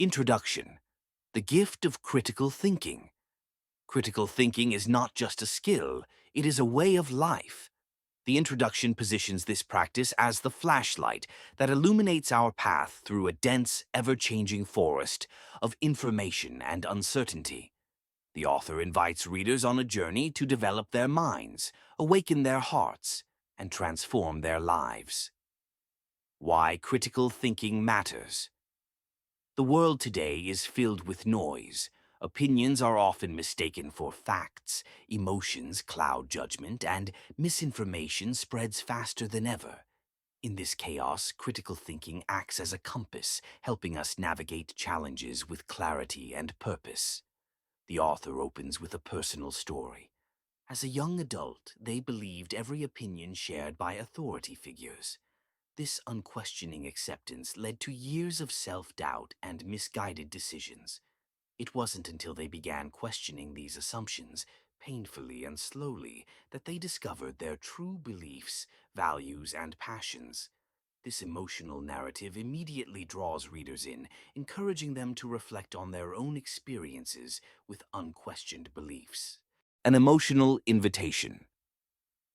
Introduction: The gift of critical thinking. Critical thinking is not just a skill, it is a way of life. The introduction positions this practice as the flashlight that illuminates our path through a dense, ever-changing forest of information and uncertainty. The author invites readers on a journey to develop their minds, awaken their hearts, and transform their lives. Why critical thinking matters. The world today is filled with noise. Opinions are often mistaken for facts, emotions cloud judgment, and misinformation spreads faster than ever. In this chaos, critical thinking acts as a compass, helping us navigate challenges with clarity and purpose. The author opens with a personal story. As a young adult, they believed every opinion shared by authority figures. This unquestioning acceptance led to years of self-doubt and misguided decisions. It wasn't until they began questioning these assumptions, painfully and slowly, that they discovered their true beliefs, values, and passions. This emotional narrative immediately draws readers in, encouraging them to reflect on their own experiences with unquestioned beliefs. An emotional invitation.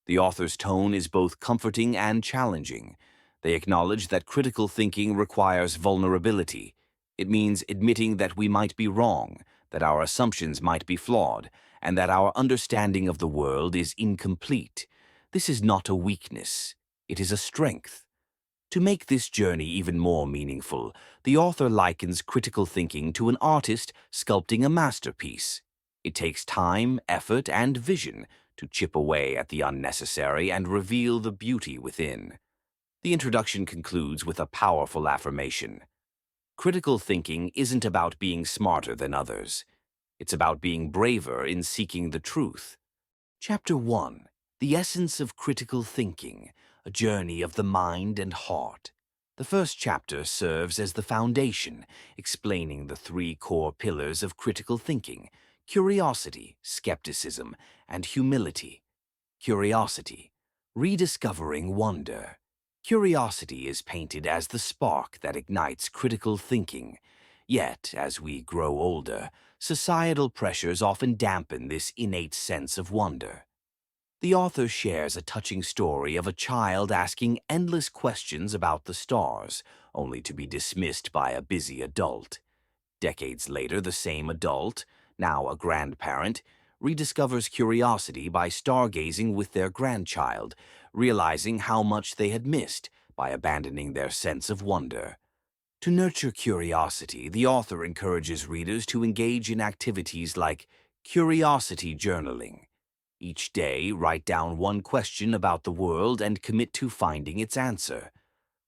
The author's tone is both comforting and challenging. They acknowledge that critical thinking requires vulnerability. It means admitting that we might be wrong, that our assumptions might be flawed, and that our understanding of the world is incomplete. This is not a weakness. It is a strength. To make this journey even more meaningful, the author likens critical thinking to an artist sculpting a masterpiece. It takes time, effort, and vision to chip away at the unnecessary and reveal the beauty within. The introduction concludes with a powerful affirmation. Critical thinking isn't about being smarter than others. It's about being braver in seeking the truth. Chapter 1. The Essence of Critical Thinking, a Journey of the Mind and Heart. The first chapter serves as the foundation, explaining the three core pillars of critical thinking: curiosity, skepticism, and humility. Curiosity, rediscovering wonder. Curiosity is painted as the spark that ignites critical thinking. Yet, as we grow older, societal pressures often dampen this innate sense of wonder. The author shares a touching story of a child asking endless questions about the stars, only to be dismissed by a busy adult. Decades later, the same adult, now a grandparent, rediscovers curiosity by stargazing with their grandchild, realizing how much they had missed by abandoning their sense of wonder. To nurture curiosity, the author encourages readers to engage in activities like curiosity journaling. Each day, write down one question about the world and commit to finding its answer.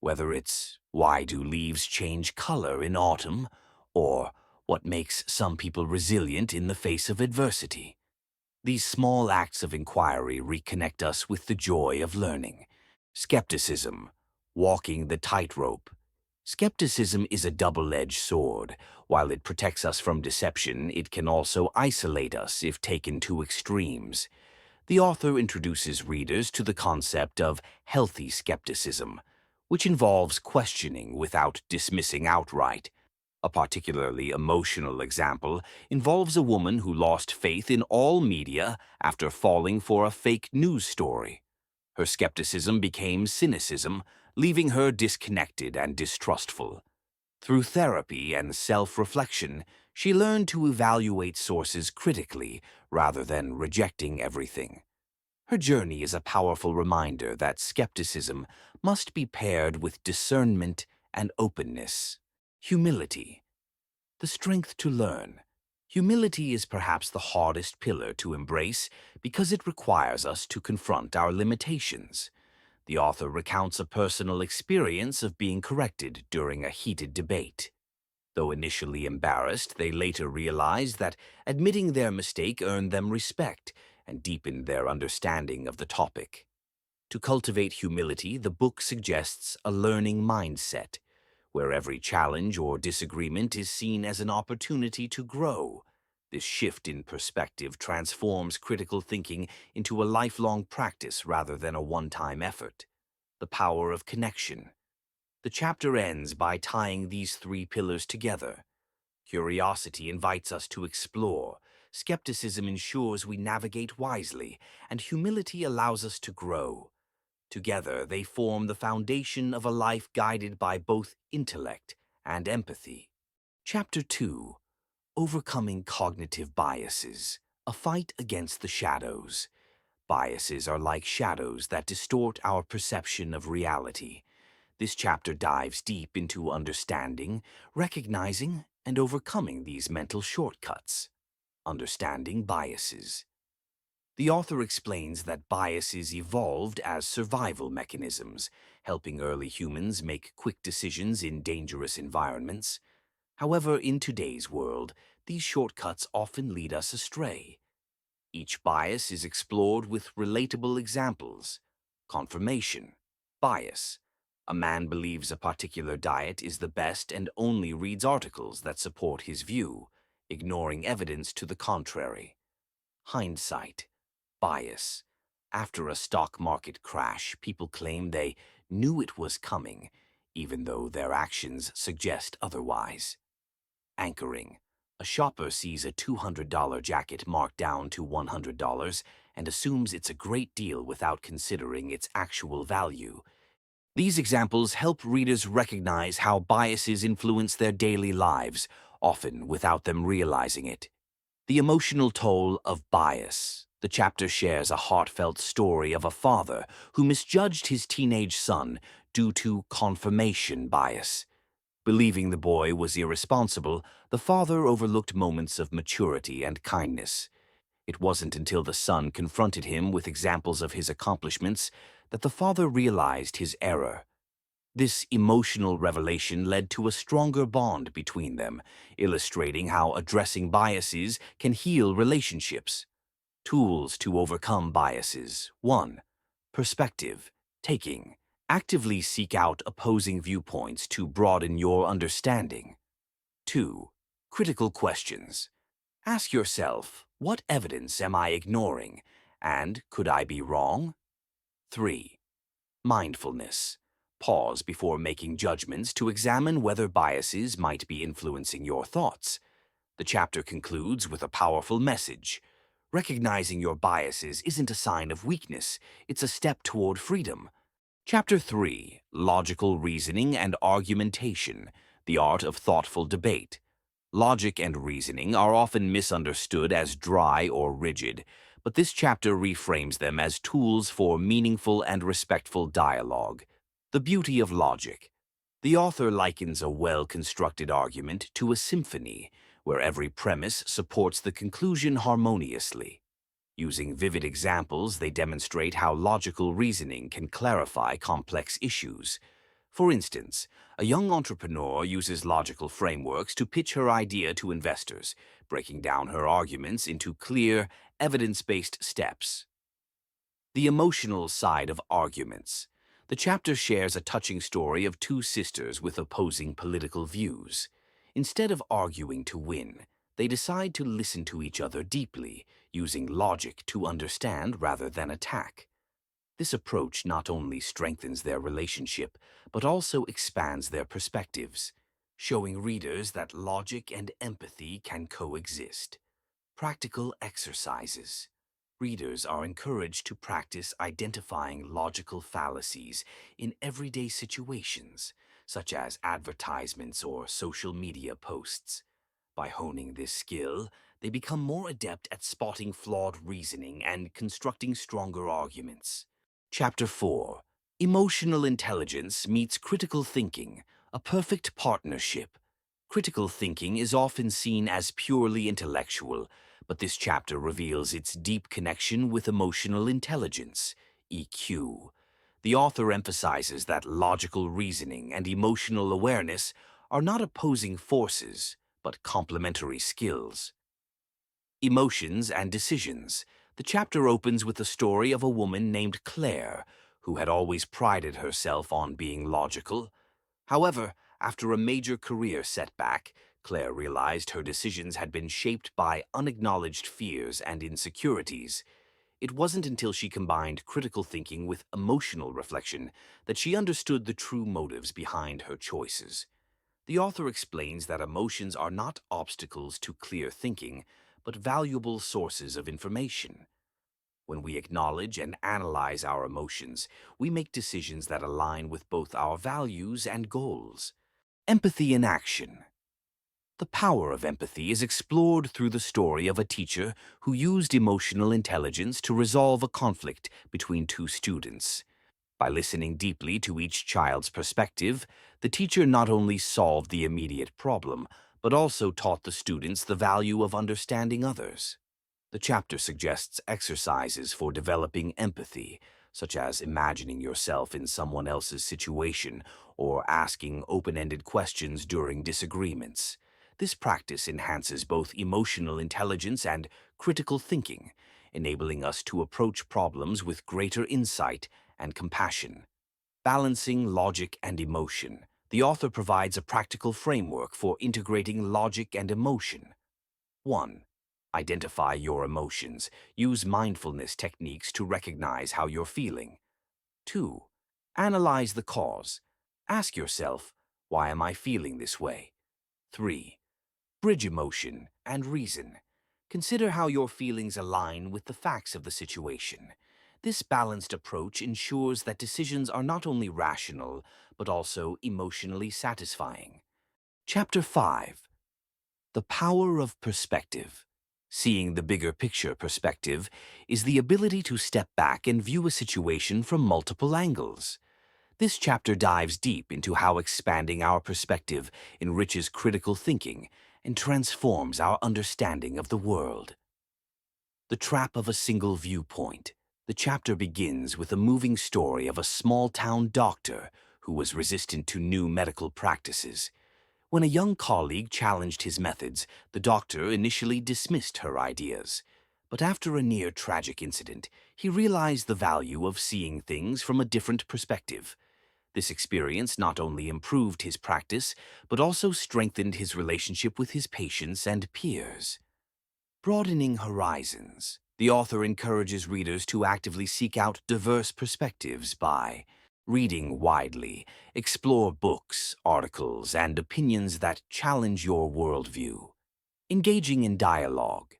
Whether it's, why do leaves change color in autumn? Or, what makes some people resilient in the face of adversity? These small acts of inquiry reconnect us with the joy of learning. Skepticism, walking the tightrope. Skepticism is a double-edged sword. While it protects us from deception, it can also isolate us if taken to extremes. The author introduces readers to the concept of healthy skepticism, which involves questioning without dismissing outright. A particularly emotional example involves a woman who lost faith in all media after falling for a fake news story. Her skepticism became cynicism, leaving her disconnected and distrustful. Through therapy and self-reflection, she learned to evaluate sources critically rather than rejecting everything. Her journey is a powerful reminder that skepticism must be paired with discernment and openness. Humility, the strength to learn. Humility is perhaps the hardest pillar to embrace because it requires us to confront our limitations. The author recounts a personal experience of being corrected during a heated debate. Though initially embarrassed, they later realized that admitting their mistake earned them respect and deepened their understanding of the topic. To cultivate humility, the book suggests a learning mindset, where every challenge or disagreement is seen as an opportunity to grow. This shift in perspective transforms critical thinking into a lifelong practice rather than a one-time effort. The power of connection. The chapter ends by tying these three pillars together. Curiosity invites us to explore, skepticism ensures we navigate wisely, and humility allows us to grow. Together, they form the foundation of a life guided by both intellect and empathy. Chapter 2: Overcoming Cognitive Biases, a Fight Against the Shadows. Biases are like shadows that distort our perception of reality. This chapter dives deep into understanding, recognizing, and overcoming these mental shortcuts. Understanding biases. The author explains that biases evolved as survival mechanisms, helping early humans make quick decisions in dangerous environments. However, in today's world, these shortcuts often lead us astray. Each bias is explored with relatable examples. Confirmation bias. A man believes a particular diet is the best and only reads articles that support his view, ignoring evidence to the contrary. Hindsight bias. After a stock market crash, people claim they knew it was coming, even though their actions suggest otherwise. Anchoring. A shopper sees a $200 jacket marked down to $100 and assumes it's a great deal without considering its actual value. These examples help readers recognize how biases influence their daily lives, often without them realizing it. The emotional toll of bias. The chapter shares a heartfelt story of a father who misjudged his teenage son due to confirmation bias. Believing the boy was irresponsible, the father overlooked moments of maturity and kindness. It wasn't until the son confronted him with examples of his accomplishments that the father realized his error. This emotional revelation led to a stronger bond between them, illustrating how addressing biases can heal relationships. Tools to overcome biases. 1. Perspective-taking. Actively seek out opposing viewpoints to broaden your understanding. 2. Critical questions. Ask yourself, what evidence am I ignoring, and could I be wrong? 3. Mindfulness. Pause before making judgments to examine whether biases might be influencing your thoughts. The chapter concludes with a powerful message. Recognizing your biases isn't a sign of weakness, it's a step toward freedom. Chapter 3: Logical Reasoning and Argumentation, the Art of Thoughtful Debate. Logic and reasoning are often misunderstood as dry or rigid, but this chapter reframes them as tools for meaningful and respectful dialogue. The beauty of logic. The author likens a well-constructed argument to a symphony, where every premise supports the conclusion harmoniously. Using vivid examples, they demonstrate how logical reasoning can clarify complex issues. For instance, a young entrepreneur uses logical frameworks to pitch her idea to investors, breaking down her arguments into clear, evidence-based steps. The emotional side of arguments. The chapter shares a touching story of two sisters with opposing political views. Instead of arguing to win, they decide to listen to each other deeply, using logic to understand rather than attack. This approach not only strengthens their relationship, but also expands their perspectives, showing readers that logic and empathy can coexist. Practical exercises. Readers are encouraged to practice identifying logical fallacies in everyday situations, such as advertisements or social media posts. By honing this skill, they become more adept at spotting flawed reasoning and constructing stronger arguments. Chapter 4: Emotional Intelligence Meets Critical Thinking, a Perfect Partnership. Critical thinking is often seen as purely intellectual, but this chapter reveals its deep connection with emotional intelligence, EQ. The author emphasizes that logical reasoning and emotional awareness are not opposing forces, but complementary skills. Emotions and Decisions. The chapter opens with the story of a woman named Claire, who had always prided herself on being logical. However, after a major career setback, Claire realized her decisions had been shaped by unacknowledged fears and insecurities. It wasn't until she combined critical thinking with emotional reflection that she understood the true motives behind her choices. The author explains that emotions are not obstacles to clear thinking, but valuable sources of information. When we acknowledge and analyze our emotions, we make decisions that align with both our values and goals. Empathy in action. The power of empathy is explored through the story of a teacher who used emotional intelligence to resolve a conflict between two students. By listening deeply to each child's perspective, the teacher not only solved the immediate problem, but also taught the students the value of understanding others. The chapter suggests exercises for developing empathy, such as imagining yourself in someone else's situation or asking open-ended questions during disagreements. This practice enhances both emotional intelligence and critical thinking, enabling us to approach problems with greater insight and compassion. Balancing logic and emotion. The author provides a practical framework for integrating logic and emotion. 1. Identify your emotions. Use mindfulness techniques to recognize how you're feeling. 2. Analyze the cause. Ask yourself, why am I feeling this way? 3. Bridge emotion and reason. Consider how your feelings align with the facts of the situation. This balanced approach ensures that decisions are not only rational, but also emotionally satisfying. Chapter 5. The power of perspective. Seeing the bigger picture perspective is the ability to step back and view a situation from multiple angles. This chapter dives deep into how expanding our perspective enriches critical thinking and transforms our understanding of the world. The trap of a single viewpoint. The chapter begins with a moving story of a small-town doctor who was resistant to new medical practices. When a young colleague challenged his methods, the doctor initially dismissed her ideas. But after a near-tragic incident, he realized the value of seeing things from a different perspective. This experience not only improved his practice, but also strengthened his relationship with his patients and peers. Broadening horizons. The author encourages readers to actively seek out diverse perspectives by reading widely, explore books, articles, and opinions that challenge your worldview. Engaging in dialogue.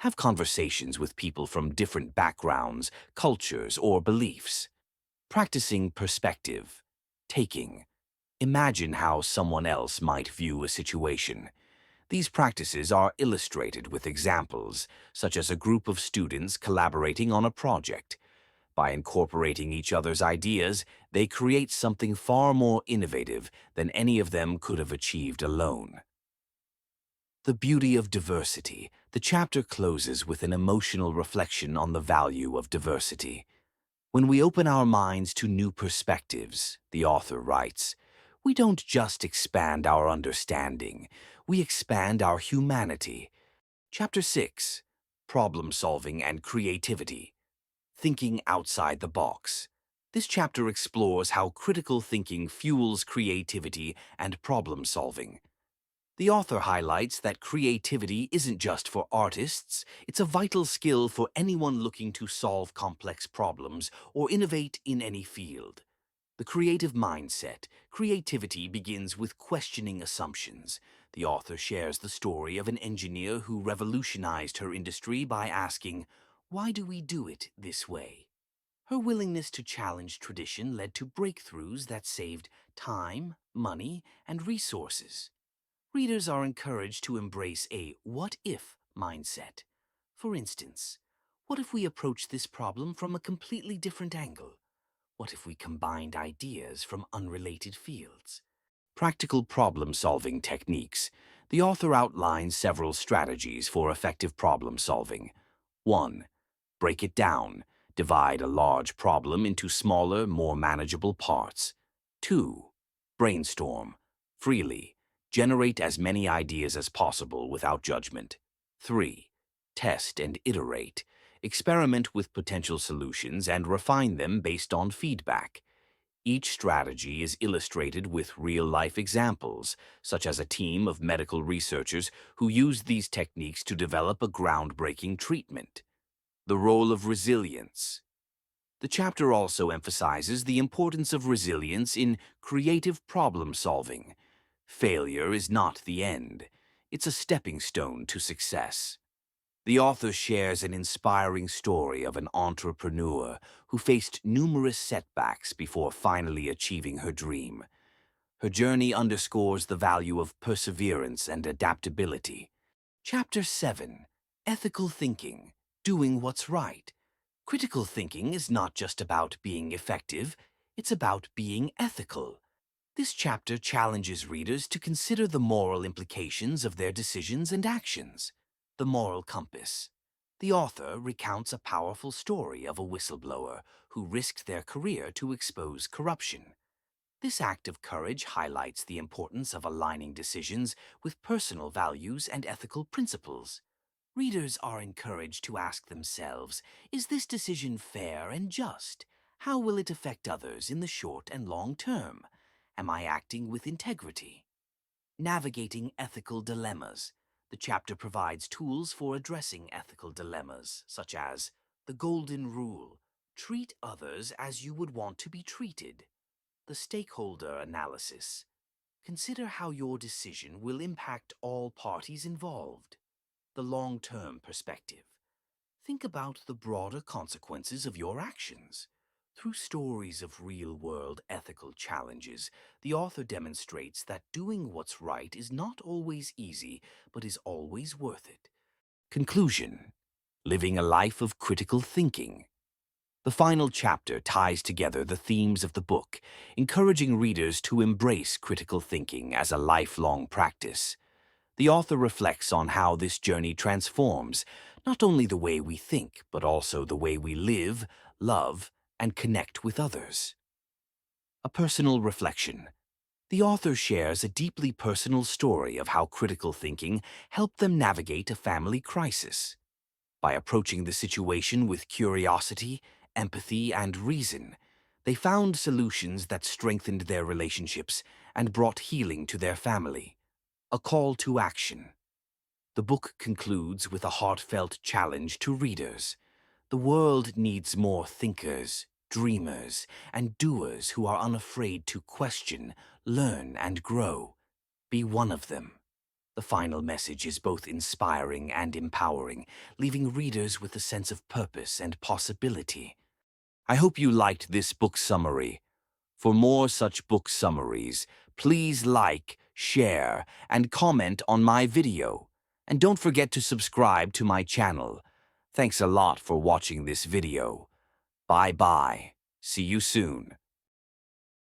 Have conversations with people from different backgrounds, cultures, or beliefs. Practicing perspective. Taking. Imagine how someone else might view a situation. These practices are illustrated with examples, such as a group of students collaborating on a project. By incorporating each other's ideas, they create something far more innovative than any of them could have achieved alone. The beauty of diversity. The chapter closes with an emotional reflection on the value of diversity. When we open our minds to new perspectives, the author writes, we don't just expand our understanding, we expand our humanity. Chapter 6. Problem Solving and Creativity. Thinking Outside the Box. This chapter explores how critical thinking fuels creativity and problem solving. The author highlights that creativity isn't just for artists, it's a vital skill for anyone looking to solve complex problems or innovate in any field. The creative mindset. Creativity begins with questioning assumptions. The author shares the story of an engineer who revolutionized her industry by asking, why do we do it this way? Her willingness to challenge tradition led to breakthroughs that saved time, money, and resources. Readers are encouraged to embrace a what-if mindset. For instance, what if we approach this problem from a completely different angle? What if we combined ideas from unrelated fields? Practical problem-solving techniques. The author outlines several strategies for effective problem solving. 1. Break it down. Divide a large problem into smaller, more manageable parts. 2. Brainstorm. Freely. Generate as many ideas as possible without judgment. 3. Test and iterate. Experiment with potential solutions and refine them based on feedback. Each strategy is illustrated with real-life examples, such as a team of medical researchers who used these techniques to develop a groundbreaking treatment. The role of resilience. The chapter also emphasizes the importance of resilience in creative problem solving. Failure is not the end. It's a stepping stone to success. The author shares an inspiring story of an entrepreneur who faced numerous setbacks before finally achieving her dream. Her journey underscores the value of perseverance and adaptability. Chapter 7. Ethical Thinking. Doing What's Right. Critical thinking is not just about being effective, it's about being ethical. This chapter challenges readers to consider the moral implications of their decisions and actions. The moral compass. The author recounts a powerful story of a whistleblower who risked their career to expose corruption. This act of courage highlights the importance of aligning decisions with personal values and ethical principles. Readers are encouraged to ask themselves, is this decision fair and just? How will it affect others in the short and long term? Am I acting with integrity? Navigating ethical dilemmas. The chapter provides tools for addressing ethical dilemmas, such as the golden rule, treat others as you would want to be treated. The stakeholder analysis. Consider how your decision will impact all parties involved. The long-term perspective. Think about the broader consequences of your actions. Through stories of real-world ethical challenges, the author demonstrates that doing what's right is not always easy, but is always worth it. Conclusion. Living a life of critical thinking. The final chapter ties together the themes of the book, encouraging readers to embrace critical thinking as a lifelong practice. The author reflects on how this journey transforms not only the way we think, but also the way we live, love, and connect with others. A personal reflection. The author shares a deeply personal story of how critical thinking helped them navigate a family crisis. By approaching the situation with curiosity, empathy, and reason, they found solutions that strengthened their relationships and brought healing to their family. A call to action. The book concludes with a heartfelt challenge to readers. The world needs more thinkers, dreamers, and doers who are unafraid to question, learn, and grow. Be one of them. The final message is both inspiring and empowering, leaving readers with a sense of purpose and possibility. I hope you liked this book summary. For more such book summaries, please like, share, and comment on my video. And don't forget to subscribe to my channel. Thanks a lot for watching this video. Bye-bye. See you soon.